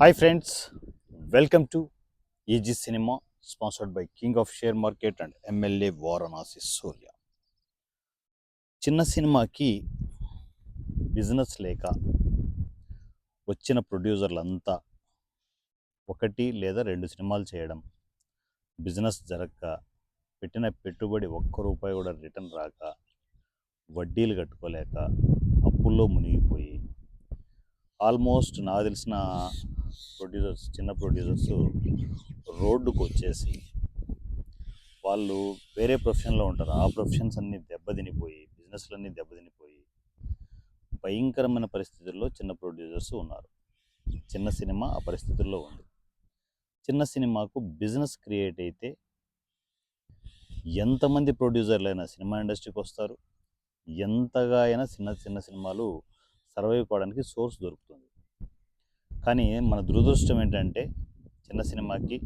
Hi friends, welcome to EG Cinema, sponsored by King of Share Market and MLA Varanasi Surya. చిన్న సినిమాకి business లేక వచ్చిన ప్రొడ్యూసర్లంతా ఒకటి లేదా రెండు సినిమాలు చేయడం, బిజినెస్ జరగక, పెట్టిన పెట్టుబడి ఒక్క రూపాయి కూడా రిటర్న్ రాక, వడ్డీలు కట్టుకోలేక, అప్పుల్లో మునిగిపోయి ఆల్మోస్ట్ నాకు తెలిసిన చిన్న ప్రొడ్యూసర్స్ రోడ్డుకు వచ్చేసి వాళ్ళు వేరే ప్రొఫెషన్లో ఉంటారు. ఆ ప్రొఫెషన్స్ అన్నీ దెబ్బతినిపోయి, బిజినెస్లన్నీ దెబ్బతినిపోయి భయంకరమైన పరిస్థితుల్లో చిన్న ప్రొడ్యూసర్స్ ఉన్నారు. చిన్న సినిమా ఆ పరిస్థితుల్లో ఉంది. చిన్న సినిమాకు బిజినెస్ క్రియేట్ అయితే ఎంతమంది ప్రొడ్యూసర్లైనా సినిమా ఇండస్ట్రీకి వస్తారు. ఎంతగా అయినా చిన్న చిన్న సినిమాలు సర్వైవ్ కావడానికి సోర్స్ దొరుకుతుంది. కానీ మన దురదృష్టం ఏంటంటే చిన్న సినిమాకి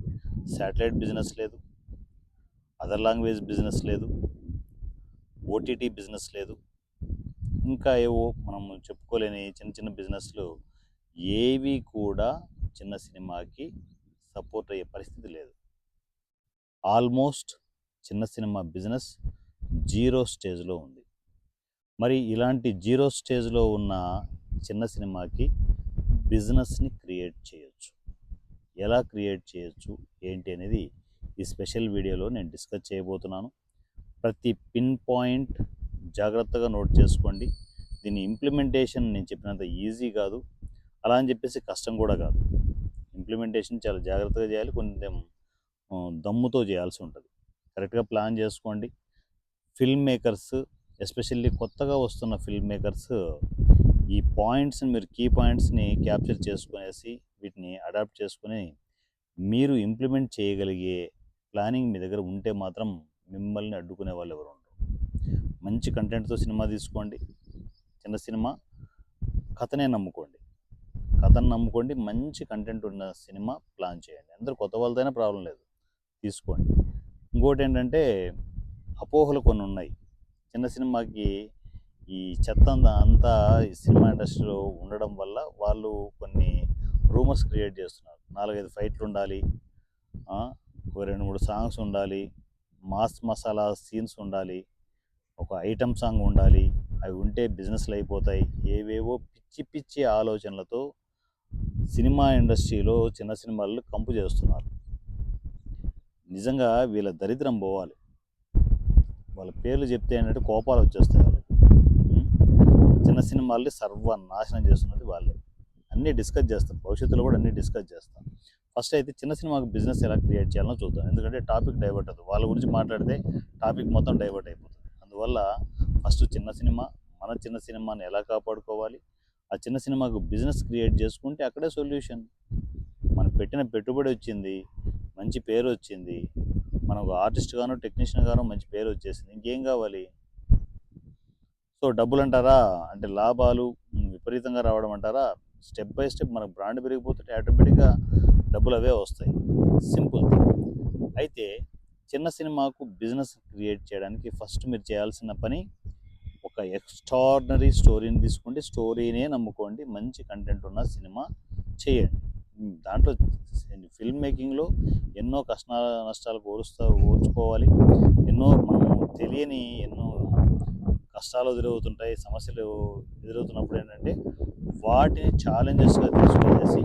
శాటిలైట్ బిజినెస్ లేదు, అదర్ లాంగ్వేజ్ బిజినెస్ లేదు, ఓటీటీ బిజినెస్ లేదు, ఇంకా ఏవో మనం చెప్పుకోలేని చిన్న చిన్న బిజినెస్లు ఏవి కూడా చిన్న సినిమాకి సపోర్ట్ అయ్యే పరిస్థితి లేదు. ఆల్మోస్ట్ చిన్న సినిమా బిజినెస్ జీరో స్టేజ్లో ఉంది. మరి ఇలాంటి జీరో స్టేజ్లో ఉన్న చిన్న సినిమాకి బిజినెస్ని క్రియేట్ చేయొచ్చు. ఎలా క్రియేట్ చేయొచ్చు ఏంటి అనేది ఈ స్పెషల్ వీడియోలో నేను డిస్కస్ చేయబోతున్నాను. ప్రతి పిన్ పాయింట్ జాగ్రత్తగా నోట్ చేసుకోండి. దీని ఇంప్లిమెంటేషన్ నేను చెప్పినంత ఈజీ కాదు, అలా అని చెప్పేసి కష్టం కూడా కాదు. ఇంప్లిమెంటేషన్ చాలా జాగ్రత్తగా చేయాలి, కొంచెం దమ్ముతో చేయాల్సి ఉంటుంది. కరెక్ట్గా ప్లాన్ చేసుకోండి. ఫిల్మ్ మేకర్స్, ఎస్పెషల్లీ కొత్తగా వస్తున్న ఫిల్మ్ మేకర్స్ ఈ పాయింట్స్ని, మీరు కీ పాయింట్స్ని క్యాప్చర్ చేసుకునేసి వీటిని అడాప్ట్ చేసుకుని మీరు ఇంప్లిమెంట్ చేయగలిగే ప్లానింగ్ మీ దగ్గర ఉంటే మాత్రం మిమ్మల్ని అడ్డుకునే వాళ్ళు ఎవరు ఉండరు. మంచి కంటెంట్తో సినిమా తీసుకోండి. చిన్న సినిమా కథనే నమ్ముకోండి. కథను నమ్ముకోండి, మంచి కంటెంట్ ఉన్న సినిమా ప్లాన్ చేయండి. అందరూ కొత్త వాళ్ళదైనా ప్రాబ్లం లేదు, తీసుకోండి. ఇంకోటి ఏంటంటే అపోహలు కొన్ని ఉన్నాయి. చిన్న సినిమాకి ఈ చెత్త అంతా ఈ సినిమా ఇండస్ట్రీలో ఉండడం వల్ల వాళ్ళు కొన్ని రూమర్స్ క్రియేట్ చేస్తున్నారు. 4-5 ఫైట్లు ఉండాలి, ఒక 2-3 సాంగ్స్ ఉండాలి, మాస్ మసాలా సీన్స్ ఉండాలి, ఒక ఐటమ్ సాంగ్ ఉండాలి, అవి ఉంటే బిజినెస్లు అయిపోతాయి. ఏవేవో పిచ్చి పిచ్చి ఆలోచనలతో సినిమా ఇండస్ట్రీలో చిన్న సినిమాలు కంపు చేస్తున్నారు. నిజంగా వీళ్ళ దరిద్రం పోవాలి. వాళ్ళ పేర్లు చెప్తే ఏంటంటే కోపాలు వచ్చేస్తాయి వాళ్ళకి. చిన్న సినిమాల్ని సర్వనాశనం చేస్తున్నది వాళ్ళే. అన్నీ డిస్కస్ చేస్తాం, భవిష్యత్తులో కూడా అన్నీ డిస్కస్ చేస్తాం. ఫస్ట్ అయితే చిన్న సినిమాకి బిజినెస్ ఎలా క్రియేట్ చేయాలో చూద్దాం. ఎందుకంటే టాపిక్ డైవర్ట్ అవుతుంది, వాళ్ళ గురించి మాట్లాడితే టాపిక్ మొత్తం డైవర్ట్ అయిపోతుంది. అందువల్ల ఫస్ట్ చిన్న సినిమా, మన చిన్న సినిమాని ఎలా కాపాడుకోవాలి, ఆ చిన్న సినిమాకు బిజినెస్ క్రియేట్ చేసుకుంటే అక్కడే సొల్యూషన్. మనం పెట్టిన పెట్టుబడి వచ్చింది, మంచి పేరు వచ్చింది, మనకు ఆర్టిస్ట్ గానో టెక్నీషియన్ గానో మంచి పేరు వచ్చేసింది, ఇంకేం కావాలి? సో డబ్బులు అంటారా, అంటే లాభాలు విపరీతంగా రావడం అంటారా, స్టెప్ బై స్టెప్ మనకు బ్రాండ్ పెరిగిపోతుంటే ఆటోమేటిక్గా డబ్బులు అవే వస్తాయి. సింపుల్. అయితే చిన్న సినిమాకు బిజినెస్ క్రియేట్ చేయడానికి ఫస్ట్ మీరు చేయాల్సిన పని, ఒక ఎక్స్ట్రాడినరీ స్టోరీని తీసుకోండి, స్టోరీనే నమ్ముకోండి, మంచి కంటెంట్ ఉన్న సినిమా చేయండి. దాంట్లో ఫిల్మ్ మేకింగ్లో ఎన్నో నష్టాలు ఓర్చుకోవాలి. ఎన్నో మనము తెలియని ఎన్నో కష్టాలు ఎదురవుతుంటాయి, సమస్యలు ఎదురవుతున్నప్పుడు ఏంటంటే వాటిని ఛాలెంజెస్గా తీసుకునేసి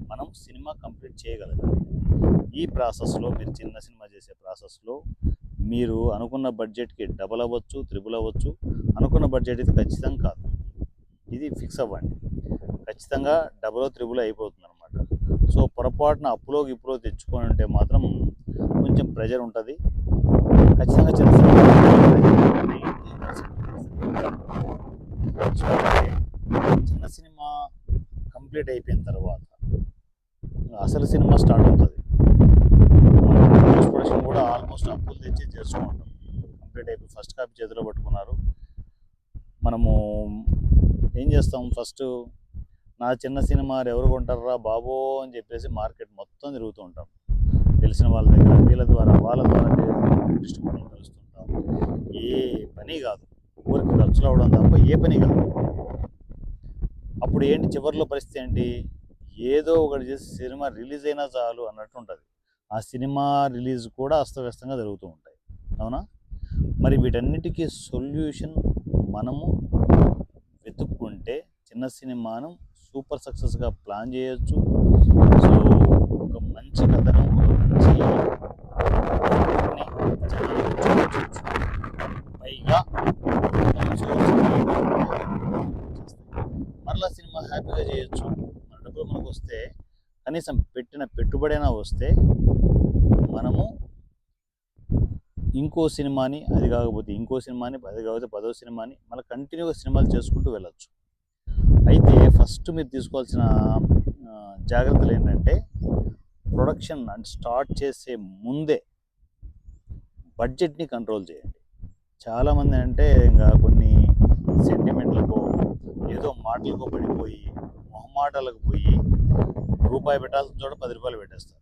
మనం సినిమా కంప్లీట్ చేయగలగాలి. ఈ ప్రాసెస్లో, మీరు చిన్న సినిమా చేసే ప్రాసెస్లో మీరు అనుకున్న బడ్జెట్కి డబుల్ అవ్వచ్చు, త్రిబుల్ అవ్వచ్చు. అనుకున్న బడ్జెట్ అయితే ఖచ్చితంగా కాదు, ఇది ఫిక్స్ అవ్వండి. ఖచ్చితంగా డబుల్ త్రిబుల్ అయిపోతుంది అనమాట. సో పొరపాటున అప్పులో గిప్పులో తెచ్చుకొని ఉంటే మాత్రం కొంచెం ప్రెజర్ ఉంటుంది. ఖచ్చితంగా చిన్న చిన్న సినిమా కంప్లీట్ అయిపోయిన తర్వాత అసలు సినిమా స్టార్ట్ అవుతుంది. పోస్ట్ ప్రొడక్షన్ కూడా ఆల్మోస్ట్ అప్పులు తెచ్చి చేసుకుంటాం. కంప్లీట్ అయిపోయి ఫస్ట్ కాపీ చేతిలో పట్టుకున్నారు. మనము ఏం చేస్తాం, ఫస్ట్ నా చిన్న సినిమా ఎవరు కొంటారా బాబో అని చెప్పేసి మార్కెట్ మొత్తం తిరుగుతూ ఉంటాం. తెలిసిన వాళ్ళ దగ్గర, వీళ్ళ ద్వారా వాళ్ళ ద్వారా డిస్ట్రిబ్యూటర్లు కలుస్తుంటాం. ఏ పని కాదు, ఊరికి ఖర్చులు అవ్వడం తప్ప ఏ పని కాదు. అప్పుడు ఏంటి చివరిలో పరిస్థితి ఏంటి, ఏదో ఒకటి చేసి సినిమా రిలీజ్ అయినా చాలు అన్నట్టు ఉంటుంది. ఆ సినిమా రిలీజ్ కూడా అస్తవ్యస్తంగా జరుగుతూ ఉంటాయి. అవునా? మరి వీటన్నిటికీ సొల్యూషన్ మనము వెతుక్కుంటే చిన్న సినిమాను సూపర్ సక్సెస్గా ప్లాన్ చేయొచ్చు. సో ఒక మంచి కథను, ఒక మంచి జనాలకు చూపించవచ్చు. పైగా మరలా సినిమా హ్యాపీగా చేయొచ్చు. మన డబ్బులు మనకు వస్తే, కనీసం పెట్టిన పెట్టుబడైనా వస్తే మనము ఇంకో సినిమాని, అది కాకపోతే ఇంకో సినిమాని, అది కాకపోతే 10వ సినిమాని మళ్ళీ కంటిన్యూగా సినిమాలు చేసుకుంటూ వెళ్ళచ్చు. అయితే ఫస్ట్ మీరు తీసుకోవాల్సిన జాగ్రత్తలు ఏంటంటే, ప్రొడక్షన్ అంటే స్టార్ట్ చేసే ముందే బడ్జెట్ని కంట్రోల్ చేయండి. చాలామంది అంటే ఇంకా కొన్ని సెంటిమెంట్లకో ఏదో మాటలకో పడిపోయి మొహమాటాలకు పోయి రూపాయి పెట్టాల్సిన చోట 10 రూపాయలు పెట్టేస్తారు.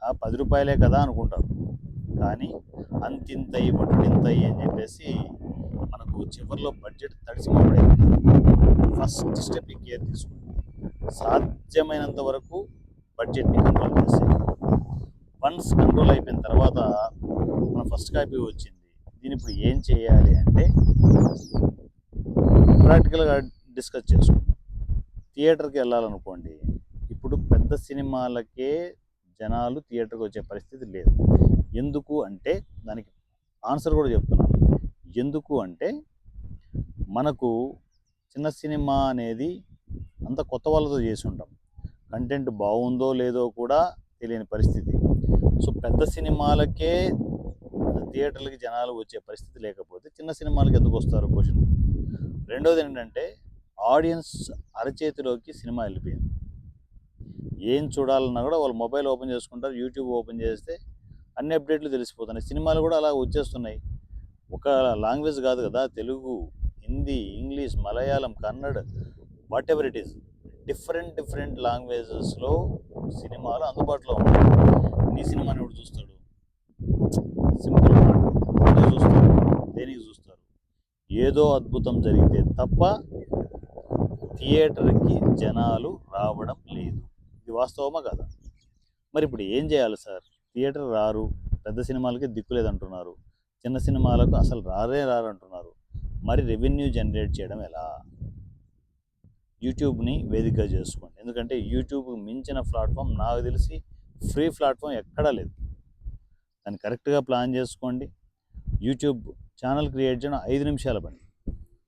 ఆ 10 రూపాయలే కదా అనుకుంటారు, కానీ అంతింతయి బొట్టుడింతయి అని చెప్పేసి మనకు చివరిలో బడ్జెట్ తడిసిపోబడైపోతుంది. ఫస్ట్ స్టెప్ ఈ కేర్ తీసుకోండి. సాధ్యమైనంత వరకు బడ్జెట్ని కంట్రోల్ చేసేది. ఫండ్స్ కంట్రోల్ అయిపోయిన తర్వాత మన ఫస్ట్ కాపీ వచ్చింది, దీని ఇప్పుడు ఏం చేయాలి అంటే ప్రాక్టికల్గా డిస్కస్ చేసుకుందాం. థియేటర్కి వెళ్ళాలనుకోండి, ఇప్పుడు పెద్ద సినిమాలకే జనాలు థియేటర్కి వచ్చే పరిస్థితి లేదు. ఎందుకు అంటే దానికి ఆన్సర్ కూడా చెప్తున్నాను. ఎందుకు అంటే మనకు చిన్న సినిమా అనేది అంత కొత్త వాళ్ళతో చేసి ఉంటాం, కంటెంట్ బాగుందో లేదో కూడా తెలియని పరిస్థితి. సో పెద్ద సినిమాలకే థియేటర్లకి జనాలు వచ్చే పరిస్థితి లేకపోతే చిన్న సినిమాలకు ఎందుకు వస్తారు క్వశ్చన్. రెండోది ఏంటంటే ఆడియన్స్ అరచేతిలోకి సినిమా వెళ్ళిపోయింది. ఏం చూడాలన్నా కూడా వాళ్ళు మొబైల్ ఓపెన్ చేసుకుంటారు, యూట్యూబ్ ఓపెన్ చేస్తే అన్ని అప్డేట్లు తెలిసిపోతున్నాయి. సినిమాలు కూడా అలా వచ్చేస్తున్నాయి. ఒక లాంగ్వేజ్ కాదు కదా, Telugu, Hindi, English, Malayalam, Kannada, whatever it is, different లాంగ్వేజెస్లో సినిమాలు అందుబాటులో ఉన్నాయి. నీ సినిమాని ఎవడు చూస్తాడు? సింపుల్ మాట, ఎందుకు చూస్తారు? దేనికి చూస్తారు? ఏదో అద్భుతం జరిగితే తప్ప థియేటర్కి జనాలు రావడం లేదు. ఇది వాస్తవమా కదా? మరి ఇప్పుడు ఏం చేయాలి సార్? థియేటర్ రారు, పెద్ద సినిమాలకి దిక్కు లేదంటున్నారు, చిన్న సినిమాలకు అసలు రారంటున్నారు. మరి రెవెన్యూ జనరేట్ చేయడం ఎలా? యూట్యూబ్ని వేదికగా చేసుకోండి. ఎందుకంటే యూట్యూబ్ మించిన ప్లాట్ఫామ్ నాకు తెలిసి ఫ్రీ ప్లాట్ఫామ్ ఎక్కడా లేదు. దాన్ని కరెక్ట్గా ప్లాన్ చేసుకోండి. యూట్యూబ్ ఛానల్ క్రియేట్ చేయడం 5 నిమిషాల పని,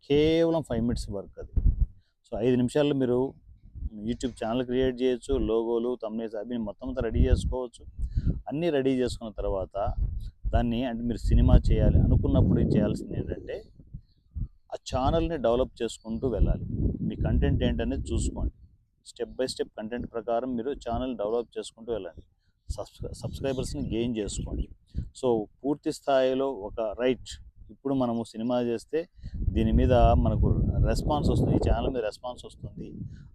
కేవలం 5 మినిట్స్ వర్క్ అది. సో 5 నిమిషాల్లో మీరు యూట్యూబ్ ఛానల్ క్రియేట్ చేయొచ్చు, లోగోలు, థంబ్నెయిల్స్ అవి మొత్తం అంతా రెడీ చేసుకోవచ్చు. అన్నీ రెడీ చేసుకున్న తర్వాత దాన్ని, అంటే మీరు సినిమా చేయాలి అనుకున్నప్పుడు చేయాల్సింది ఏంటంటే ఆ ఛానల్ని డెవలప్ చేసుకుంటూ వెళ్ళాలి. మీ కంటెంట్ ఏంటనేది చూసుకోండి. స్టెప్ బై స్టెప్ కంటెంట్ ప్రకారం మీరు ఛానల్ డెవలప్ చేసుకుంటూ వెళ్ళండి. సబ్స్క్రైబర్స్ని గెయిన్ చేసుకోండి. సో పూర్తి స్థాయిలో ఒక రైట్, ఇప్పుడు మనము సినిమా చేస్తే దీని మీద మనకు రెస్పాన్స్ వస్తుంది, ఈ ఛానల్ మీద రెస్పాన్స్ వస్తుంది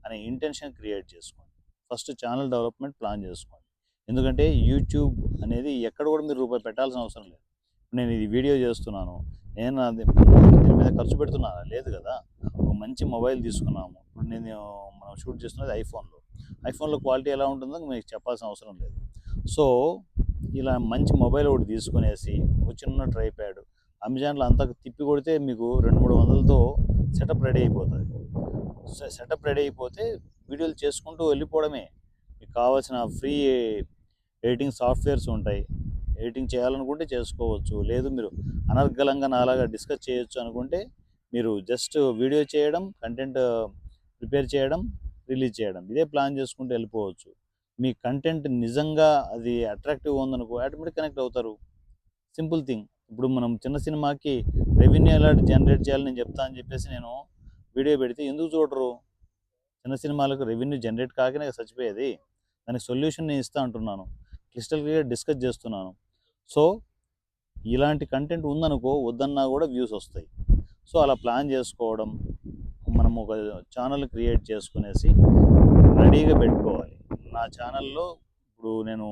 అనే ఇంటెన్షన్ క్రియేట్ చేసుకోండి. ఫస్ట్ ఛానల్ డెవలప్మెంట్ ప్లాన్ చేసుకోండి. ఎందుకంటే యూట్యూబ్ అనేది ఎక్కడ కూడా మీరు రూపాయి పెట్టాల్సిన అవసరం లేదు. నేను ఇది వీడియో చేస్తున్నాను, నేను దీని మీద ఖర్చు పెడుతున్నానా? లేదు కదా. ఒక మంచి మొబైల్ తీసుకున్నాము. ఇప్పుడు మనం షూట్ చేస్తున్నది ఐఫోన్లో క్వాలిటీ ఎలా ఉంటుందో మీకు చెప్పాల్సిన అవసరం లేదు. సో ఇలా మంచి మొబైల్ ఒకటి తీసుకునేసి ఒక చిన్న ట్రైప్యాడ్ అమెజాన్లో అంతా తిప్పి కొడితే మీకు 200-300 వందలతో సెటప్ రెడీ అయిపోతుంది. సెటప్ రెడీ అయిపోతే వీడియోలు చేసుకుంటూ వెళ్ళిపోవడమే. మీకు కావాల్సిన ఫ్రీ ఎడిటింగ్ సాఫ్ట్వేర్స్ ఉంటాయి, ఎడిటింగ్ చేయాలనుకుంటే చేసుకోవచ్చు. లేదు మీరు అనర్గళంగా నాలాగా డిస్కస్ చేయొచ్చు అనుకుంటే మీరు జస్ట్ వీడియో చేయడం, కంటెంట్ ప్రిపేర్ చేయడం, రిలీజ్ చేయడం, ఇదే ప్లాన్ చేసుకుంటూ వెళ్ళిపోవచ్చు. మీ కంటెంట్ నిజంగా అది అట్రాక్టివ్గా ఉందనుకో ఆటోమేటిక్ కనెక్ట్ అవుతారు. Simple thing. ఇప్పుడు మనం చిన్న సినిమాకి రెవెన్యూ ఎలా జనరేట్ చేయాలని నేను చెప్తా అని చెప్పేసి నేను వీడియో పెడితే ఎందుకు చూడరు? చిన్న సినిమాలకు రెవెన్యూ జనరేట్ కాకనే చచ్చిపోయేది. దానికి సొల్యూషన్ నేను ఇస్తా అంటున్నాను, క్లిస్టల్ క్లియర్ డిస్కస్ చేస్తున్నాను. సో ఇలాంటి కంటెంట్ ఉందనుకో వద్దన్నా కూడా వ్యూస్ వస్తాయి. సో అలా ప్లాన్ చేసుకోవడం, మనం ఒక ఛానల్ క్రియేట్ చేసుకునేసి రెడీగా పెట్టుకోవాలి. నా ఛానల్లో ఇప్పుడు నేను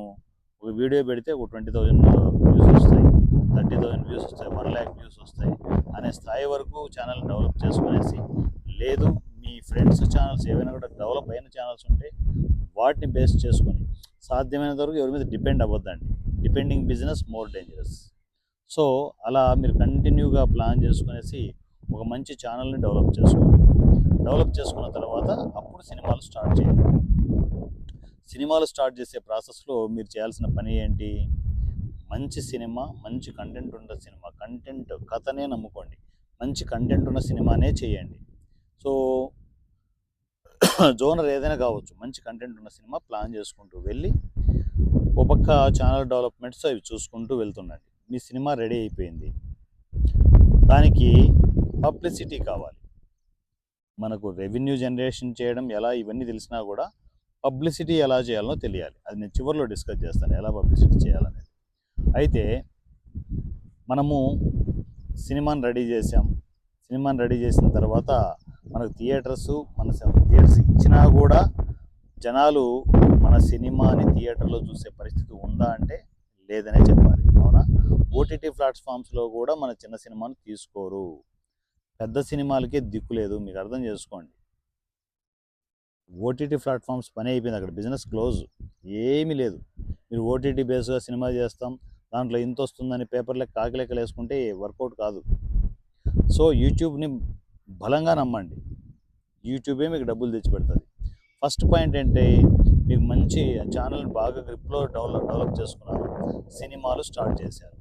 ఒక వీడియో పెడితే ఒక 20,000 వ్యూస్ వస్తాయి, 30,000 వ్యూస్ వస్తాయి, 1 lakh వ్యూస్ వస్తాయి అనే స్థాయి వరకు ఛానల్ డెవలప్ చేసుకునేసి, లేదు మీ ఫ్రెండ్స్ ఛానల్స్ ఏవైనా కూడా డెవలప్ అయిన ఛానల్స్ ఉంటే వాటిని బేస్ చేసుకొని సాధ్యమైనంత వరకు ఎవరి మీద డిపెండ్ అవ్వద్దండి. Depending business more dangerous. So అలా మీరు కంటిన్యూగా ప్లాన్ చేసుకునేసి ఒక మంచి ఛానల్ని డెవలప్ చేసుకోండి. డెవలప్ చేసుకున్న తర్వాత అప్పుడు సినిమాలు స్టార్ట్ చేయండి. సినిమాలు స్టార్ట్ చేసే ప్రాసెస్లో మీరు చేయాల్సిన పని ఏంటి? మంచి సినిమా, మంచి కంటెంట్ ఉన్న సినిమా, కంటెంట్ కథనే నమ్ముకోండి. మంచి కంటెంట్ ఉన్న సినిమానే చేయండి. సో జోనర్ ఏదైనా కావచ్చు, మంచి కంటెంట్ ఉన్న సినిమా ప్లాన్ చేసుకుంటూ వెళ్ళి ఓ పక్క ఛానల్ డెవలప్మెంట్స్ అవి చూసుకుంటూ వెళ్తుండండి. మీ సినిమా రెడీ అయిపోయింది, దానికి పబ్లిసిటీ కావాలి. మనకు రెవెన్యూ జనరేషన్ చేయడం ఎలా ఇవన్నీ తెలిసినా కూడా పబ్లిసిటీ ఎలా చేయాలో తెలియాలి. అది నేను చివరిలో డిస్కస్ చేస్తాను, ఎలా పబ్లిసిటీ చేయాలనేది. అయితే మనము సినిమాని రెడీ చేసాం. సినిమాని రెడీ చేసిన తర్వాత మనకు థియేటర్స్ ఇచ్చినా కూడా జనాలు మన సినిమాని థియేటర్లో చూసే పరిస్థితి ఉందా అంటే లేదనే చెప్పాలి, అవునా? ఓటీటీ ప్లాట్ఫామ్స్లో కూడా మన చిన్న సినిమాను తీసుకోరు. పెద్ద సినిమాలకే దిక్కు లేదు, మీకు అర్థం చేసుకోండి. ఓటీటీ ప్లాట్ఫామ్స్ పని అయిపోయింది, అక్కడ బిజినెస్ క్లోజ్, ఏమీ లేదు. మీరు ఓటీటీ బేస్గా సినిమా చేస్తాం, దాంట్లో ఇంత వస్తుందని పేపర్లకు కాకిలెక్కలు వేసుకుంటే వర్కౌట్ కాదు. సో యూట్యూబ్ని బలంగా నమ్మండి, యూట్యూబే మీకు డబ్బులు తెచ్చిపెడుతుంది. ఫస్ట్ పాయింట్ ఏంటి? మీకు మంచి ఛానల్ బాగా గ్రిప్లో డెవలప్ చేసుకున్నారు, సినిమాలు స్టార్ట్ చేశారు.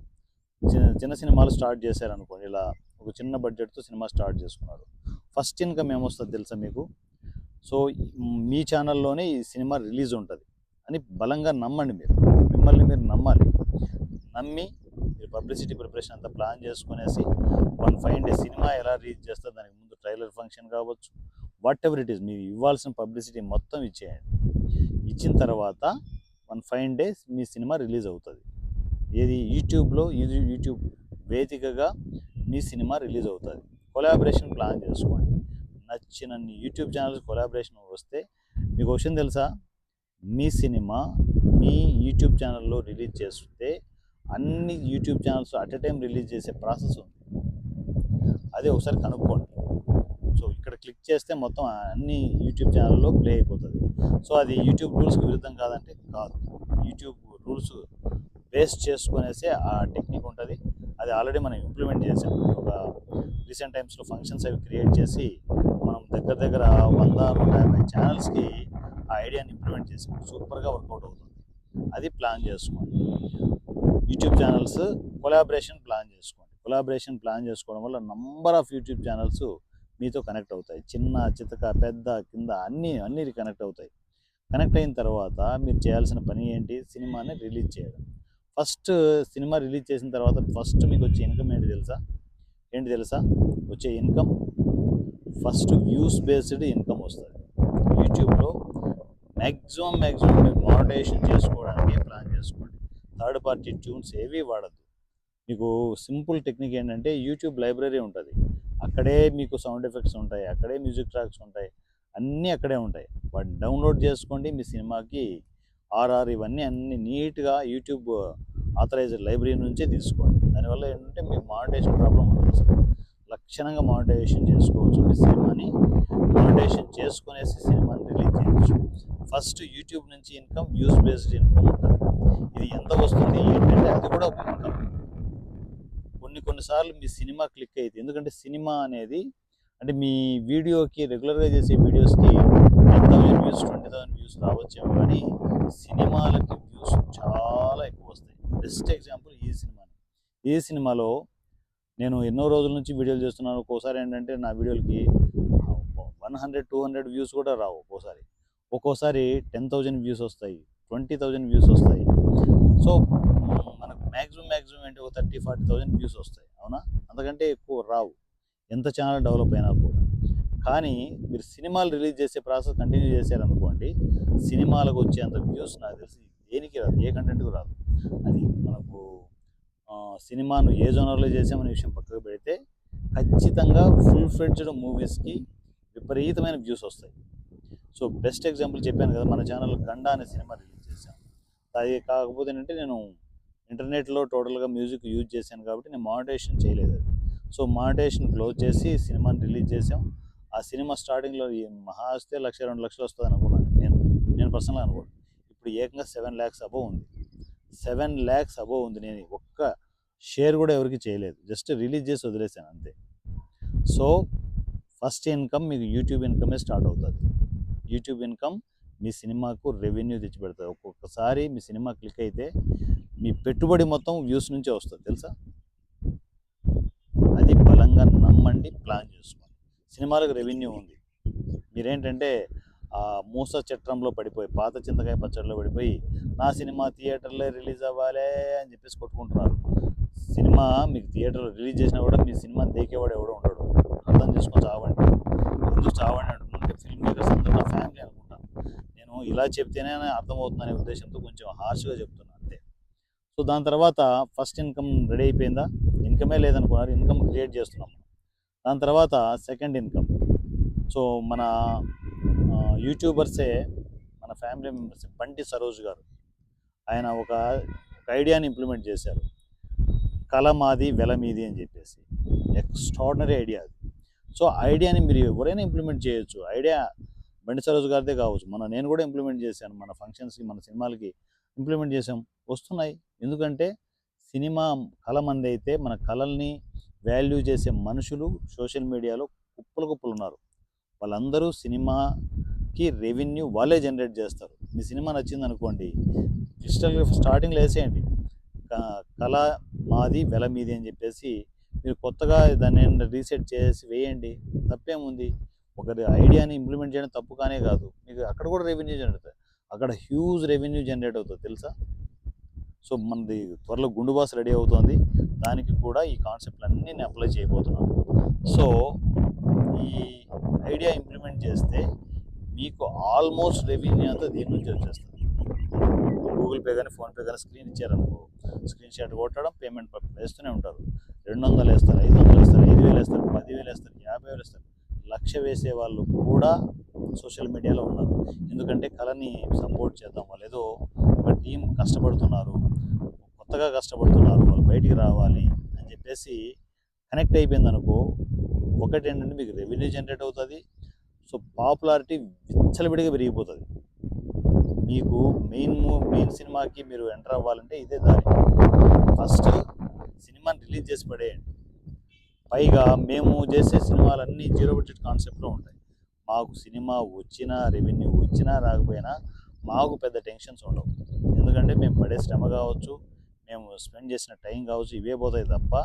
చిన్న సినిమాలు స్టార్ట్ చేశారు అనుకోండి, ఇలా ఒక చిన్న బడ్జెట్తో సినిమా స్టార్ట్ చేసుకున్నారు. ఫస్ట్ ఇన్కమ్ ఏమొస్తుంది తెలుసా మీకు? సో మీ ఛానల్లోనే ఈ సినిమా రిలీజ్ ఉంటుంది అని బలంగా నమ్మండి. మిమ్మల్ని మీరు నమ్మాలి. నమ్మి మీరు పబ్లిసిటీ ప్రిపరేషన్ అంతా ప్లాన్ చేసుకునేసి ఫైన్ డే సినిమా ఎలా రిలీజ్ చేస్తారు, దానికి ముందు ట్రైలర్ ఫంక్షన్ కావచ్చు, వాట్ ఎవర్ ఇట్ ఈస్, మీరు ఇవ్వాల్సిన పబ్లిసిటీ మొత్తం ఇచ్చేయండి. ఇచ్చిన తర్వాత ఫైన్ డేస్ మీ సినిమా రిలీజ్ అవుతుంది. ఏది? యూట్యూబ్లో, యూట్యూబ్ వేదికగా మీ సినిమా రిలీజ్ అవుతుంది. కొలాబరేషన్ ప్లాన్ చేసుకోండి. నచ్చినన్ని యూట్యూబ్ ఛానల్స్ కొలాబరేషన్ వస్తే మీకు విషయం తెలుసా? మీ సినిమా మీ యూట్యూబ్ ఛానల్లో రిలీజ్ చేస్తే అన్ని YouTube channels at a time release చేసే ప్రాసెస్ ఉంది, అదే ఒకసారి కనుక్కోండి. సో ఇక్కడ క్లిక్ చేస్తే మొత్తం అన్ని యూట్యూబ్ ఛానల్లో ప్లే అయిపోతుంది. సో అది యూట్యూబ్ రూల్స్కి విరుద్ధం కాదంటే కాదు, యూట్యూబ్ రూల్స్ బేస్ చేసుకునేసే ఆ టెక్నిక్ ఉంటుంది. అది ఆల్రెడీ మనం ఇంప్లిమెంట్ చేసాం. ఒక రీసెంట్ టైమ్స్లో ఫంక్షన్స్ అవి క్రియేట్ చేసి మనం దగ్గర 100-150 ఛానల్స్కి ఆ ఐడియాని ఇంప్లిమెంట్ చేసాం. సూపర్గా వర్కౌట్ అవుతుంది. అది ప్లాన్ చేసుకోండి. యూట్యూబ్ ఛానల్స్ కొలాబరేషన్ ప్లాన్ చేసుకోండి. కొలాబరేషన్ ప్లాన్ చేసుకోవడం వల్ల నంబర్ ఆఫ్ యూట్యూబ్ ఛానల్స్ మీతో కనెక్ట్ అవుతాయి. చిన్న, చితక, పెద్ద, కింద అన్నీ కనెక్ట్ అవుతాయి. కనెక్ట్ అయిన తర్వాత మీరు చేయాల్సిన పని ఏంటి? సినిమాని రిలీజ్ చేయడం. ఫస్ట్ సినిమా రిలీజ్ చేసిన తర్వాత ఫస్ట్ మీకు వచ్చే ఇన్కమ్ ఏంటి తెలుసా? వచ్చే income first views based income వస్తుంది. యూట్యూబ్లో మ్యాక్సిమం మీరు మానిటైజేషన్ చేసుకోవడానికి ప్లాన్ చేసుకోండి. థర్డ్ పార్టీ ట్యూన్స్ ఏవి వాడద్దు. మీకు సింపుల్ టెక్నిక్ ఏంటంటే యూట్యూబ్ లైబ్రరీ ఉంటుంది, అక్కడే మీకు సౌండ్ ఎఫెక్ట్స్ ఉంటాయి, అక్కడే మ్యూజిక్ ట్రాక్స్ ఉంటాయి, అన్నీ అక్కడే ఉంటాయి. వాటిని డౌన్లోడ్ చేసుకోండి. మీ సినిమాకి ఆర్ఆర్ ఇవన్నీ నీట్గా యూట్యూబ్ ఆథరైజ్డ్ లైబ్రరీ నుంచే తీసుకోండి. దానివల్ల ఏంటంటే మీకు మానిటైజేషన్ ప్రాబ్లం ఉండదు. అసలు లక్షణంగా మానిటైజేషన్ చేసుకోవచ్చు. మీ సినిమాని మానిటైజేషన్ చేసుకునేసి సినిమాని రిలీజ్ చేయవచ్చు. ఫస్ట్ యూట్యూబ్ నుంచి ఇన్కమ్ వ్యూస్ బేస్డ్ ఇన్కమ్ ఉంటుంది. ఇది ఎంత వస్తుంది ఏంటంటే అది కూడా ఒక ఇన్కమ్. కొన్నిసార్లు మీ సినిమా క్లిక్ అయితే, ఎందుకంటే సినిమా అనేది అంటే మీ వీడియోకి రెగ్యులర్గా చేసే వీడియోస్కి 10,000 వ్యూస్ 20,000 వ్యూస్ రావచ్చేమో, కానీ సినిమాలకి వ్యూస్ చాలా ఎక్కువ వస్తాయి. బెస్ట్ ఎగ్జాంపుల్ ఈ సినిమాలో నేను ఎన్నో రోజుల నుంచి వీడియోలు చేస్తున్నాను. ఒక్కోసారి ఏంటంటే నా వీడియోలకి 100-200 వ్యూస్ కూడా రావు. ఒక్కోసారి 10,000 వ్యూస్ వస్తాయి, 20,000 వ్యూస్ వస్తాయి. సో మనకు మ్యాక్సిమం ఏంటి, ఒక 30-40,000 వ్యూస్ వస్తాయి, అవునా? అంతకంటే ఎక్కువ రావు, ఎంత ఛానల్ డెవలప్ అయినా కూడా. కానీ మీరు సినిమాలు రిలీజ్ చేసే ప్రాసెస్ కంటిన్యూ చేశారనుకోండి, సినిమాలకు వచ్చేంత వ్యూస్ నాకు తెలిసి దేనికి రాదు, ఏ కంటెంట్కి రాదు. అది మనకు సినిమాను ఏ జోనర్లో చేసామనే విషయం పక్కకు పెడితే ఖచ్చితంగా ఫుల్ ఫ్లెడ్జ్డ్ మూవీస్కి విపరీతమైన వ్యూస్ వస్తాయి. సో బెస్ట్ ఎగ్జాంపుల్ చెప్పాను కదా, మన ఛానల్లో గండా అనే సినిమా రిలీజ్ చేశాను. అది కాకపోతే ఏంటంటే నేను ఇంటర్నెట్లో టోటల్గా మ్యూజిక్ యూజ్ చేశాను కాబట్టి నేను మానిటైజేషన్ చేయలేదు. సో మానిటైజేషన్ క్లోజ్ చేసి సినిమాని రిలీజ్ చేసాం. ఆ సినిమా స్టార్టింగ్లో మహా వస్తే 1-2 లక్షలు వస్తుంది అనుకున్నాను నేను పర్సనల్గా అనుకోండి, ఇప్పుడు ఏకంగా 7 lakhs అబోవ్ ఉంది. 7 lakhs అబోవ్ ఉంది. నేను ఒక్క షేర్ కూడా ఎవరికి చేయలేదు, జస్ట్ రిలీజ్ చేసి వదిలేసాను అంతే. సో ఫస్ట్ ఇన్కమ్ మీకు యూట్యూబ్ ఇన్కమే స్టార్ట్ అవుతుంది. యూట్యూబ్ ఇన్కమ్ మీ సినిమాకు రెవెన్యూ తెచ్చిపెడుతుంది. ఒక్కొక్కసారి మీ సినిమా క్లిక్ అయితే మీ పెట్టుబడి మొత్తం వ్యూస్ నుంచే వస్తుంది, తెలుసా? అది బలంగా నమ్మండి, ప్లాన్ చేసుకోండి. సినిమాలకు రెవెన్యూ ఉంది. మీరేంటంటే ఆ మూస చట్రంలో పడిపోయి, పాత చింతకాయ పచ్చడిలో పడిపోయి, నా సినిమా థియేటర్లో రిలీజ్ అవ్వాలి అని చెప్పేసి కొట్టుకుంటున్నారు. సినిమా మీకు థియేటర్లో రిలీజ్ చేసినా కూడా మీ సినిమా దేకేవాడు ఎవడో ఉండడు. అర్థం చేసుకొని చావండి. ఎందుకు చావండి అంటుందంటే, ఫిల్మ్ మేకర్స్ అందరూ నా ఫ్యామిలీ అనుకుంటాను. నేను ఇలా చెప్తేనే అర్థమవుతుందనే ఉద్దేశంతో కొంచెం హార్ష్గా చెప్తున్నాను అంతే. సో దాని తర్వాత ఫస్ట్ ఇన్కమ్ రెడీ అయిపోయిందా? ఇన్కమే లేదనుకున్నారు, ఇన్కమ్ క్రియేట్ చేస్తున్నాం. దాని తర్వాత సెకండ్ ఇన్కమ్. సో మన యూట్యూబర్సే, మన ఫ్యామిలీ మెంబర్స్, బంటి సరోజ్ గారు, ఆయన ఒక ఐడియాని ఇంప్లిమెంట్ చేశారు. కళ మాది వెల మీది అని చెప్పేసి. ఎక్స్ట్రాడినరీ ఐడియా అది. సో ఐడియాని మీరు ఎవరైనా ఇంప్లిమెంట్ చేయొచ్చు. ఐడియా బండి సరోజ్ గారిదే కావచ్చు, నేను కూడా ఇంప్లిమెంట్ చేశాను. మన ఫంక్షన్స్కి, మన సినిమాలకి ఇంప్లిమెంట్ చేసాం, వస్తున్నాయి. ఎందుకంటే సినిమా కళ మంది అయితే మన కళల్ని వాల్యూ చేసే మనుషులు సోషల్ మీడియాలో కుప్పలు ఉన్నారు. వాళ్ళందరూ సినిమాకి రెవెన్యూ వాళ్ళే జనరేట్ చేస్తారు. మీ సినిమా నచ్చింది అనుకోండి, క్రిస్టల్గా స్టార్టింగ్లో వేసేయండి, కళ మాది వెల మీది అని చెప్పేసి. మీరు కొత్తగా దాన్ని రీసెట్ చేసి వేయండి, తప్పేముంది? ఒకరి ఐడియాని ఇంప్లిమెంట్ చేయడం తప్పు కానే కాదు. మీకు అక్కడ కూడా రెవెన్యూ జనరేట్ అవుతుంది, అక్కడ హ్యూజ్ రెవెన్యూ జనరేట్ అవుతుంది, తెలుసా? సో మనది త్వరలో గుండు బాస్ రెడీ అవుతుంది, దానికి కూడా ఈ కాన్సెప్ట్లన్నీ నేను అప్లై చేయబోతున్నాను. సో ఈ ఐడియా ఇంప్లిమెంట్ చేస్తే మీకు ఆల్మోస్ట్ రెవెన్యూ అంతా దీని నుంచి వచ్చేస్తుంది. గూగుల్ పే కానీ, ఫోన్పే కానీ స్క్రీన్ ఇచ్చారనుకో, స్క్రీన్ షాట్ కొట్టడం, పేమెంట్ వేస్తూనే ఉంటారు. 200 వేస్తారు, 500 వేస్తారు, 5,000 వేస్తారు, 10,000 వేస్తారు, 50,000 వేస్తారు, 1,00,000 వేసే వాళ్ళు కూడా సోషల్ మీడియాలో ఉన్నారు. ఎందుకంటే కళని సపోర్ట్ చేద్దాం, వాళ్ళు ఏదో ఒక టీం కష్టపడుతున్నారు, కొత్తగా కష్టపడుతున్నారు, వాళ్ళు బయటికి రావాలి అని చెప్పేసి కనెక్ట్ అయిపోయింది అనుకో, ఒకటి ఏంటంటే మీకు రెవెన్యూ జనరేట్ అవుతుంది. సో పాపులారిటీ విచ్చలవిడిగా పెరిగిపోతుంది. మీకు మెయిన్ సినిమాకి మీరు ఎంటర్ అవ్వాలంటే ఇదే దారి. ఫస్ట్ సినిమాని రిలీజ్ చేసి పడేయండి. పైగా మేము చేసే సినిమాలన్నీ 0 బడ్జెట్ కాన్సెప్ట్లో ఉంటాయి. మాకు సినిమా వచ్చినా, రెవెన్యూ వచ్చినా రాకపోయినా మాకు పెద్ద టెన్షన్స్ ఉండవు. ఎందుకంటే మేము పడే శ్రమ కావచ్చు, మేము స్పెండ్ చేసిన టైం కావచ్చు, ఇవే పోతాయి తప్ప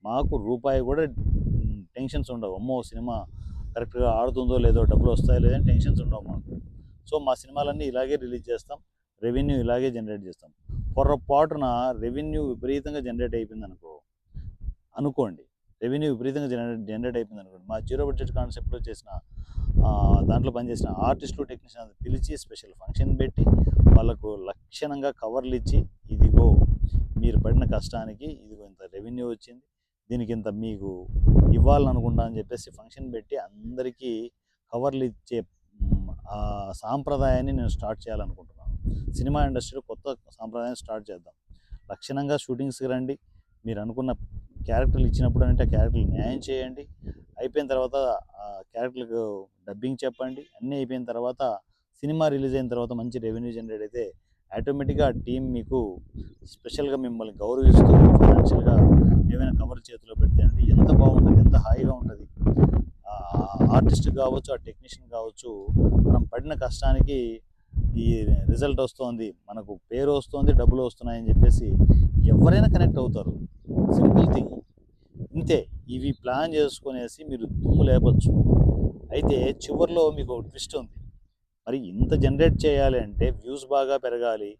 మాకు రూపాయి కూడా టెన్షన్స్ ఉండవు. అమ్మో సినిమా కరెక్ట్గా ఆడుతుందో లేదో, డబ్బులు వస్తాయో లేదని టెన్షన్స్ ఉండవు మాకు. సో మా సినిమాలన్నీ ఇలాగే రిలీజ్ చేస్తాం, రెవెన్యూ ఇలాగే జనరేట్ చేస్తాం. పొరపాటున రెవెన్యూ విపరీతంగా జనరేట్ అయిపోయింది అనుకోండి, రెవెన్యూ విపరీతంగా జనరేట్ అయిపోయింది అనుకోండి, మా 0 బడ్జెట్ కాన్సెప్ట్లో చేసిన దాంట్లో పనిచేసిన ఆర్టిస్టులు, టెక్నీషియన్ పిలిచి స్పెషల్ ఫంక్షన్ పెట్టి వాళ్ళకు లక్షణంగా కవర్లు ఇచ్చి, ఇదిగో మీరు పడిన కష్టానికి ఇదిగో ఇంత రెవెన్యూ వచ్చింది, దీనికి ఇంత మీకు ఇవ్వాలనుకుంటా అని చెప్పేసి ఫంక్షన్ పెట్టి అందరికీ కవర్లు ఇచ్చే ఆ సాంప్రదాయాన్ని నేను స్టార్ట్ చేయాలనుకుంటున్నాను. సినిమా ఇండస్ట్రీలో కొత్త సాంప్రదాయాన్ని స్టార్ట్ చేద్దాం. లక్షణంగా షూటింగ్స్కి రండి, మీరు అనుకున్న క్యారెక్టర్లు ఇచ్చినప్పుడు అంటే ఆ క్యారెక్టర్లు న్యాయం చేయండి. అయిపోయిన తర్వాత ఆ క్యారెక్టర్లకు డబ్బింగ్ చెప్పండి. అన్నీ అయిపోయిన తర్వాత సినిమా రిలీజ్ అయిన తర్వాత మంచి రెవెన్యూ జనరేట్ అయితే ఆటోమేటిక్గా ఆ టీం మీకు స్పెషల్గా మిమ్మల్ని గౌరవిస్తూ ఫైనాన్షియల్గా ఏమైనా కవర్ చేతిలో పెడితే అంటే ఎంత బాగుంటుంది, ఎంత హాయిగా ఉంటుంది. ఆర్టిస్ట్ కావచ్చు, ఆ టెక్నీషియన్ కావచ్చు, మనం పడిన కష్టానికి ఈ రిజల్ట్ వస్తుంది, మనకు పేరు వస్తుంది, డబ్బులు వస్తున్నాయని చెప్పేసి ఎవరైనా కనెక్ట్ అవుతారు. సింపుల్ థింగ్ ఇంతే. ఇవి ప్లాన్ చేసుకునేసి మీరు దుమ్ము లేపచ్చు. అయితే చివరిలో మీకు ఒక ట్విస్ట్ ఉంది. మరి ఇంత జనరేట్ చేయాలి అంటే వ్యూస్ బాగా పెరగాలి,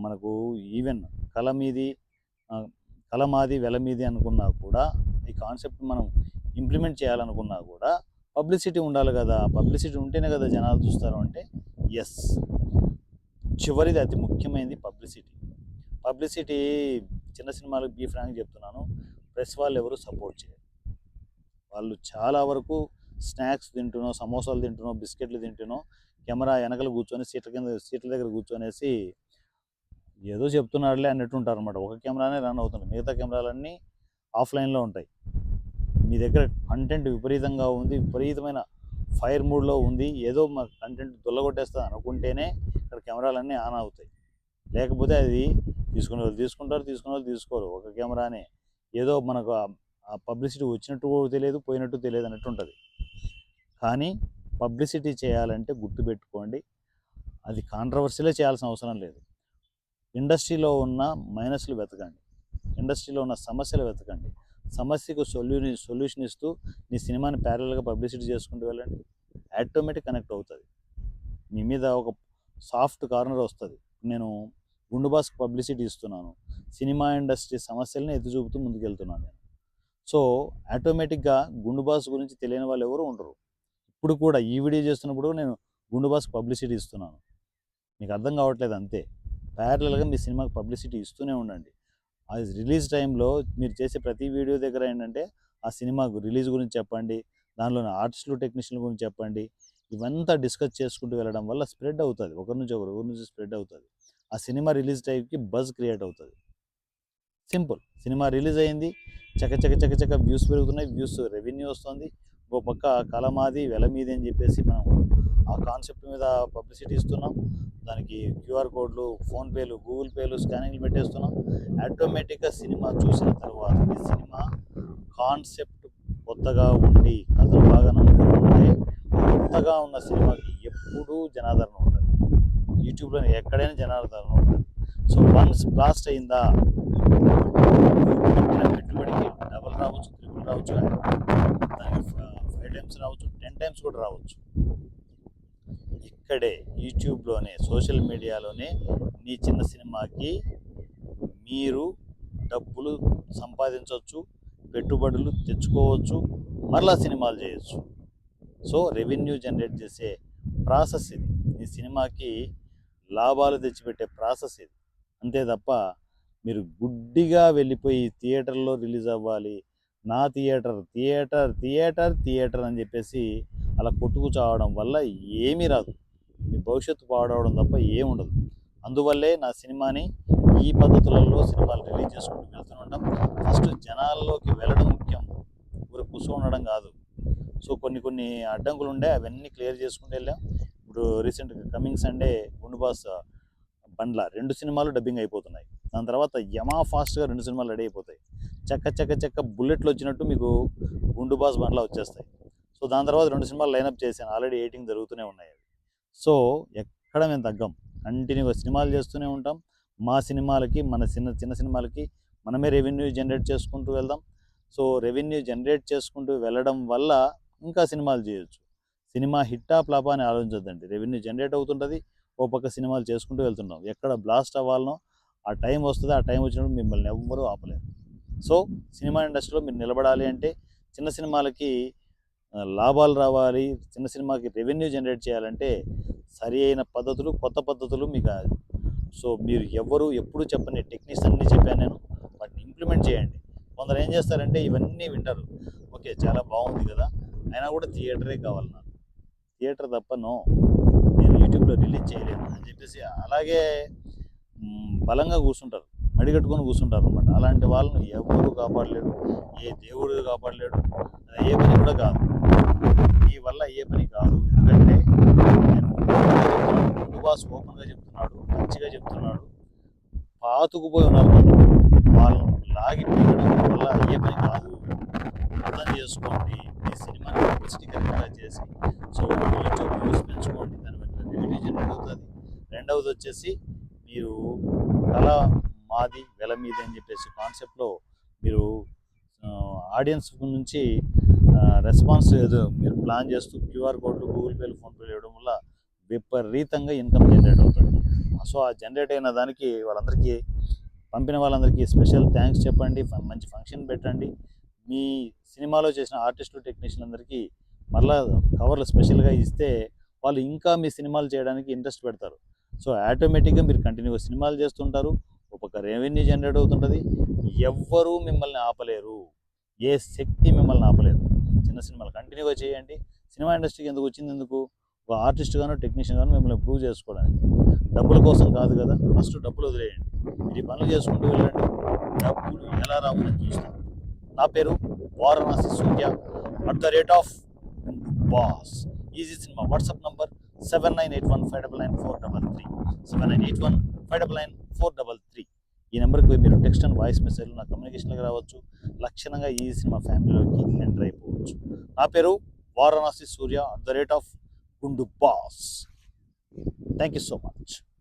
మనకు ఈవెన్ కళ మీది కళ మాది వెల మీది అనుకున్నా కూడా, ఈ కాన్సెప్ట్ మనం ఇంప్లిమెంట్ చేయాలనుకున్నా కూడా పబ్లిసిటీ ఉండాలి కదా. పబ్లిసిటీ ఉంటేనే కదా జనాలు చూస్తారు. అంటే ఎస్, చివరిది అతి ముఖ్యమైనది పబ్లిసిటీ. చిన్న సినిమాలకు బీ ఫ్రాంక్ చెప్తున్నాను, ప్రెస్ వాళ్ళు ఎవరు సపోర్ట్ చేయరు. వాళ్ళు చాలా వరకు స్నాక్స్ తింటునో, సమోసాలు తింటునో, బిస్కెట్లు తింటునో, కెమెరా వెనకలు కూర్చొని సీట్ల దగ్గర కూర్చొనేసి ఏదో చెప్తున్నాడులే అన్నట్టు ఉంటారు అనమాట. ఒక కెమెరానే రన్ అవుతుంది, మిగతా కెమెరాలన్నీ ఆఫ్లైన్లో ఉంటాయి. మీ దగ్గర కంటెంట్ విపరీతంగా ఉంది, విపరీతమైన ఫైర్ మోడ్లో ఉంది, ఏదో మా కంటెంట్ దొల్లగొట్టేస్తుంది అనుకుంటేనే ఇక్కడ కెమెరాలన్నీ ఆన్ అవుతాయి. లేకపోతే అది తీసుకునే వాళ్ళు తీసుకుంటారు, తీసుకునే వాళ్ళు తీసుకోరు. ఒక కెమెరానే ఏదో మనకు ఆ పబ్లిసిటీ వచ్చినట్టు కూడా తెలియదు, పోయినట్టు తెలియదు అన్నట్టు ఉంటుంది. కానీ పబ్లిసిటీ చేయాలంటే గుర్తుపెట్టుకోండి, అది కాంట్రవర్సీలే చేయాల్సిన అవసరం లేదు. ఇండస్ట్రీలో ఉన్న మైనస్లు వెతకండి, ఇండస్ట్రీలో ఉన్న సమస్యలు వెతకండి, సమస్యకు సొల్యూషన్ ఇస్తూ నీ సినిమాని ప్యారల్గా పబ్లిసిటీ చేసుకుంటూ వెళ్ళండి. ఆటోమేటిక్ కనెక్ట్ అవుతుంది, మీ మీద ఒక సాఫ్ట్ కార్నర్ వస్తుంది. నేను గుండు బాస్కి పబ్లిసిటీ ఇస్తున్నాను, సినిమా ఇండస్ట్రీ సమస్యలను ఎత్తి చూపుతూ ముందుకెళ్తున్నాను నేను. సో ఆటోమేటిక్గా గుండు బాస్ గురించి తెలియని వాళ్ళు ఎవరు ఉండరు. ఇప్పుడు కూడా ఈ వీడియో చేస్తున్నప్పుడు నేను గుండు బాస్కి పబ్లిసిటీ ఇస్తున్నాను, మీకు అర్థం కావట్లేదు అంతే. ప్యారలల్గా మీ సినిమాకి పబ్లిసిటీ ఇస్తూనే ఉండండి. అది రిలీజ్ టైంలో మీరు చేసే ప్రతి వీడియో దగ్గర ఏంటంటే ఆ సినిమా రిలీజ్ గురించి చెప్పండి, దానిలోని ఆర్టిస్టులు టెక్నీషియన్ల గురించి చెప్పండి. ఇవంతా డిస్కస్ చేసుకుంటూ వెళ్ళడం వల్ల స్ప్రెడ్ అవుతుంది, ఒకరి నుంచి ఒకరి నుంచి స్ప్రెడ్ అవుతుంది. ఆ సినిమా రిలీజ్ టైంకి బజ్ క్రియేట్ అవుతుంది. సింపుల్, సినిమా రిలీజ్ అయింది, చక వ్యూస్ పెరుగుతున్నాయి, వ్యూస్ రెవెన్యూ వస్తుంది. ఓ పక్క కళ మాది వెల మీది అని చెప్పేసి మనం ఆ కాన్సెప్ట్ మీద పబ్లిసిటీ ఇస్తున్నాం, దానికి క్యూఆర్ కోడ్లు, ఫోన్పేలు, గూగుల్ పేలు, స్కానింగ్లు పెట్టేస్తున్నాం. ఆటోమేటిక్గా సినిమా చూసిన తర్వాత ఈ సినిమా కాన్సెప్ట్ కొత్తగా ఉండి కథలు బాగా నమ్ముకుని ఉంటే కొత్తగా ఉన్న సినిమాకి ఎప్పుడూ జనాదరణ ఉంటుంది, యూట్యూబ్లో ఎక్కడైనా జనాదరణ ఉంటుంది. సో వన్స్ బ్లాస్ట్ అయిందా పెట్టుబడికి డబల్ రావచ్చు, ట్రిపుల్ రావచ్చు, దానికి 5 టైమ్స్ రావచ్చు, 10 టైమ్స్ కూడా రావచ్చు. ఇక్కడే యూట్యూబ్లోనే సోషల్ మీడియాలోనే మీ చిన్న సినిమాకి మీరు డబ్బులు సంపాదించవచ్చు, పెట్టుబడులు తెచ్చుకోవచ్చు, మరలా సినిమాలు చేయొచ్చు. సో రెవెన్యూ జనరేట్ చేసే ప్రాసెస్ ఇది, ఈ సినిమాకి లాభాలు తెచ్చిపెట్టే ప్రాసెస్ ఇది. అంతే తప్ప మీరు గుడ్డిగా వెళ్ళిపోయి థియేటర్లో రిలీజ్ అవ్వాలి, నా థియేటర్ థియేటర్ థియేటర్ థియేటర్ అని చెప్పేసి అలా కొట్టుకు చావడం వల్ల ఏమీ రాదు, మీ భవిష్యత్తు పాడవడం తప్ప ఏముండదు. అందువల్లే నా సినిమాని ఈ పద్ధతులలో సినిమాలు రిలీజ్ చేసుకుంటూ వెళ్తూ ఉంటాం. ఫస్ట్ జనాల్లోకి వెళ్ళడం ముఖ్యం, ఊరు కూర్చో ఉండడం కాదు. సో కొన్ని అడ్డంకులు ఉండే అవన్నీ క్లియర్ చేసుకుంటూ వెళ్ళాం. ఇప్పుడు రీసెంట్గా కమింగ్ సండే గుండు బాస్ బండ్ల 2 సినిమాలు డబ్బింగ్ అయిపోతున్నాయి. దాని తర్వాత యమా ఫాస్ట్గా 2 సినిమాలు రెడీ అయిపోతాయి. చెక్క బుల్లెట్లు వచ్చినట్టు మీకు గుండు బాస్ బండ్ల వచ్చేస్తాయి. సో దాని తర్వాత 2 సినిమాలు లైనప్ చేశాను, ఆల్రెడీ ఎడిటింగ్ జరుగుతూనే ఉన్నాయి అవి. సో ఎక్కడ మేము తగ్గం, కంటిన్యూగా సినిమాలు చేస్తూనే ఉంటాం. మా సినిమాలకి మన చిన్న సినిమాలకి మనమే రెవెన్యూ జనరేట్ చేసుకుంటూ వెళ్దాం. సో రెవెన్యూ జనరేట్ చేసుకుంటూ వెళ్ళడం వల్ల ఇంకా సినిమాలు చేయొచ్చు. సినిమా హిట్టా ఫ్లాపా అని ఆలోచించొద్దండి, రెవెన్యూ జనరేట్ అవుతుంటుంది, ఓ పక్క సినిమాలు చేసుకుంటూ వెళ్తుంటాం. ఎక్కడ బ్లాస్ట్ అవ్వాలనో ఆ టైం వస్తుంది, ఆ టైం వచ్చినప్పుడు మిమ్మల్ని ఎవ్వరూ ఆపలేరు. సో సినిమా ఇండస్ట్రీలో మీరు నిలబడాలి అంటే చిన్న సినిమాలకి లాభాలు రావాలి, చిన్న సినిమాకి రెవెన్యూ జనరేట్ చేయాలంటే సరి అయిన పద్ధతులు, కొత్త పద్ధతులు మీకు సో మీరు ఎప్పుడు చెప్పని టెక్నిక్స్ అన్నీ చెప్పాను నేను, వాటిని ఇంప్లిమెంట్ చేయండి. కొందరు ఏం చేస్తారంటే ఇవన్నీ వింటారు, ఓకే చాలా బాగుంది కదా, అయినా కూడా థియేటరే కావాలి నాకు, థియేటర్ తప్ప నో, నేను యూట్యూబ్లో రిలీజ్ చేయలేను అని చెప్పేసి అలాగే బలంగా కూర్చుంటారు, మడిగట్టుకొని కూర్చుంటారు అనమాట. అలాంటి వాళ్ళని ఎవరు కాపాడలేడు, ఏ దేవుడు కాపాడలేడు, ఏ పని కూడా కాదు, ఈ వల్ల ఏ పని కాదు. ఎందుకంటే నేను గుండు బాస్ ఓపెన్గా చెప్తున్నాడు, మంచిగా చెప్తున్నాడు, పాతుకుపోయి ఉన్నారు వాళ్ళని లాగి పీకడం వల్ల ఏ పని కాదు. అర్థం చేసుకోండి, మీ సినిమాని పబ్లిసిటీ కరెక్ట్గా చేసి సో యూట్యూబ్ వ్యూస్ పెంచుకోండి, దానివల్ల రెవెన్యూ జనరేట్ అవుతుంది. రెండవది వచ్చేసి మీరు కళ మాది వెల మీది అని చెప్పేసి కాన్సెప్ట్లో మీరు ఆడియన్స్ నుంచి రెస్పాన్స్ మీరు ప్లాన్ చేస్తూ క్యూఆర్ కోడ్లు, గూగుల్ పేలు, ఫోన్పేలు ఇవ్వడం వల్ల విపరీతంగా ఇన్కమ్ జనరేట్ అవుతుంది. సో ఆ జనరేట్ అయిన దానికి వాళ్ళందరికీ, పంపిన వాళ్ళందరికీ స్పెషల్ థ్యాంక్స్ చెప్పండి, మంచి ఫంక్షన్ పెట్టండి. మీ సినిమాలో చేసిన ఆర్టిస్టులు, టెక్నీషియన్ అందరికీ మళ్ళీ కవర్లు స్పెషల్గా ఇస్తే వాళ్ళు ఇంకా మీ సినిమాలు చేయడానికి ఇంట్రెస్ట్ పెడతారు. సో ఆటోమేటిక్గా మీరు కంటిన్యూగా సినిమాలు చేస్తుంటారు, ఒక రెవెన్యూ జనరేట్ అవుతుంటుంది, ఎవ్వరూ మిమ్మల్ని ఆపలేరు, ఏ శక్తి మిమ్మల్ని ఆపలేదు. చిన్న సినిమాలు కంటిన్యూగా చేయండి. సినిమా ఇండస్ట్రీకి ఎందుకు వచ్చింది, ఎందుకు ఒక ఆర్టిస్ట్ గాను, టెక్నీషియన్ గాను మిమ్మల్ని ప్రూవ్ చేసుకోవడానికి, డబ్బుల కోసం కాదు కదా. ఫస్ట్ డబ్బులు వదిలేయండి, మీరు ఈ పనులు చేసుకుంటూ వెళ్ళండి, డబ్బులు ఎలా రావాలని చూస్తాను. నా పేరు వారణాసి సూర్య @ boss. Easy cinema WhatsApp number 7981599433 7981599433. ఈ నెంబర్కి మీరు టెక్స్ట్ అండ్ వాయిస్ మెసేజ్లు నా కమ్యూనికేషన్లోకి రావచ్చు. లక్షణంగా ఈ సినిమా ఫ్యామిలీలోకి ఎంటర్ అయిపోవచ్చు. నా పేరు వారణాసి సూర్య @గుండు boss. Thank you so much.